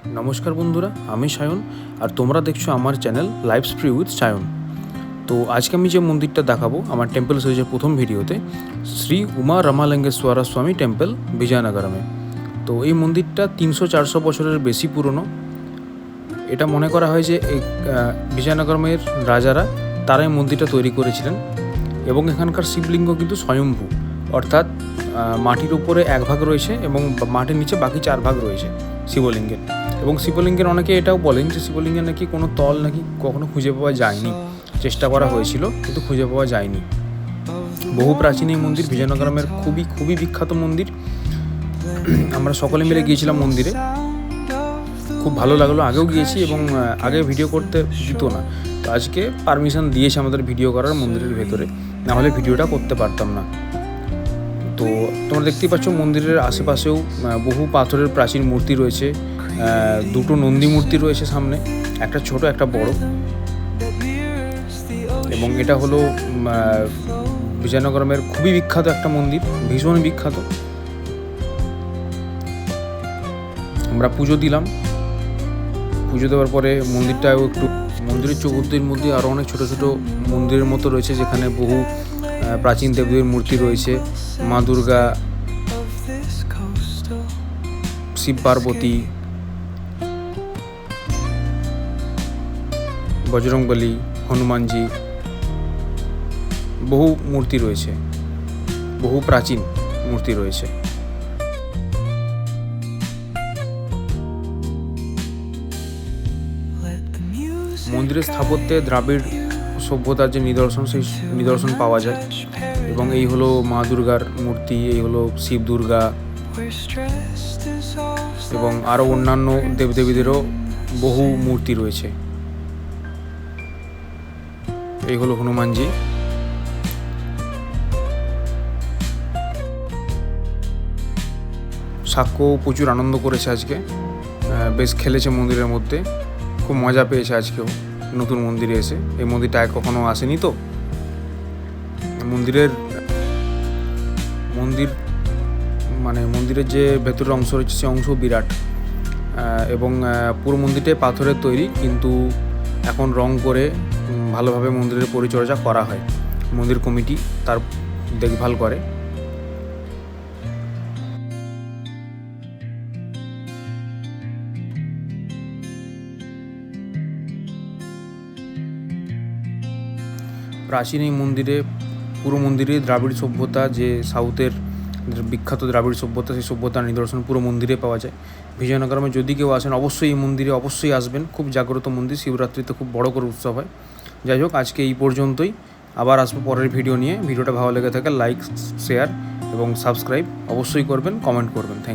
নমস্কার বন্ধুরা, আমি সায়ন আর তোমরা দেখছো আমার চ্যানেল লাইফ স্প্রি উইথ সায়ন। তো আজকে আমি যে মন্দিরটা দেখাবো আমার টেম্পল সিরিজের প্রথম ভিডিওতে, শ্রী উমা রামালিঙ্গেশ্বর স্বামী টেম্পল বিজয়নগরমে। তো এই মন্দিরটা 300-400 বছরের বেশি পুরনো। এটা মনে করা হয় যে এই বিজয়নগরমের রাজারা তারা এই মন্দিরটা তৈরি করেছিলেন। এবং এখানকার শিবলিঙ্গ কিন্তু স্বয়ম্ভূ, অর্থাৎ মাটির উপরে এক ভাগ রয়েছে এবং মাটির নিচে বাকি 4 ভাগ রয়েছে শিবলিঙ্গের। এবং শিবলিঙ্গের অনেকে এটাও বলেন যে শিবলিঙ্গের নাকি কোনো তল নাকি কখনো খুঁজে পাওয়া যায়নি, চেষ্টা করা হয়েছিল কিন্তু খুঁজে পাওয়া যায়নি। বহু প্রাচীন এই মন্দির বিজয়নগরমের খুবই বিখ্যাত মন্দির। আমরা সকলে মিলে গিয়েছিলাম মন্দিরে, খুব ভালো লাগলো। আগেও গিয়েছি এবং আগে ভিডিও করতে দিত না, তো আজকে পারমিশন দিয়েছে আমাদের ভিডিও করার মন্দিরের ভেতরে, নাহলে ভিডিওটা করতে পারতাম না। তো তোমরা দেখতেই পাচ্ছ মন্দিরের আশেপাশেও বহু পাথরের প্রাচীন মূর্তি রয়েছে। 2টো নন্দী মূর্তি রয়েছে সামনে, একটা ছোট একটা বড়। এবং এটা হলো বিজয়নগরমের খুবই বিখ্যাত একটা মন্দির, ভীষণ বিখ্যাত। আমরা পুজো দিলাম, পুজো দেওয়ার পরে মন্দিরটাও একটু, মন্দিরের চৌহদ্দির মধ্যে আরও অনেক ছোট ছোট মন্দিরের মতো রয়েছে, যেখানে বহু প্রাচীন দেবদেবীর মূর্তি রয়েছে। মা দুর্গা, শিব পার্বতী, বজরংবলী, হনুমানজি, বহু মূর্তি রয়েছে, বহু প্রাচীন মূর্তি রয়েছে। মন্দিরের স্থাপত্যে দ্রাবিড় সভ্যতার যে নিদর্শন, সেই নিদর্শন পাওয়া যায়। এবং এই হলো মা দুর্গার মূর্তি, এই হলো শিব দুর্গা, এবং আরও অন্যান্য দেবদেবীদেরও বহু মূর্তি রয়েছে। এই হলো হনুমানজি। সাক্ষ্য প্রচুর আনন্দ করেছে আজকে, বেশ খেলেছে মন্দিরের মধ্যে, খুব মজা পেয়েছে আজকেও নতুন মন্দিরে এসে। এই মন্দিরটা কখনো আসেনি, তো মন্দিরের যে ভেতরের অংশ রয়েছে সে অংশ বিরাট। এবং পুরো মন্দিরটাই পাথরের তৈরি, কিন্তু এখন রং করে ভালোভাবে মন্দিরের পরিচর্যা করা হয়। মন্দির কমিটি তার দেখভাল করে। প্রাচীন এই মন্দিরে, পুরো মন্দিরে দ্রাবিড় সভ্যতা, যে সাউথের বিখ্যাত দ্রাবিড় সভ্যতা, সেই সভ্যতার নিদর্শন পুরো মন্দিরে পাওয়া যায়। বিজয়নগরমে যদি কেউ আসেন অবশ্যই এই মন্দিরে অবশ্যই আসবেন, খুব জাগ্রত মন্দির। শিবরাত্রিতে খুব বড় করে উৎসব হয়। যাই হোক, আজকে এই পর্যন্তই, আবার আসবো পরের ভিডিও নিয়ে। ভিডিওটা ভালো লেগে থাকে লাইক, শেয়ার এবং সাবস্ক্রাইব অবশ্যই করবেন, কমেন্ট করবেন। Thank you.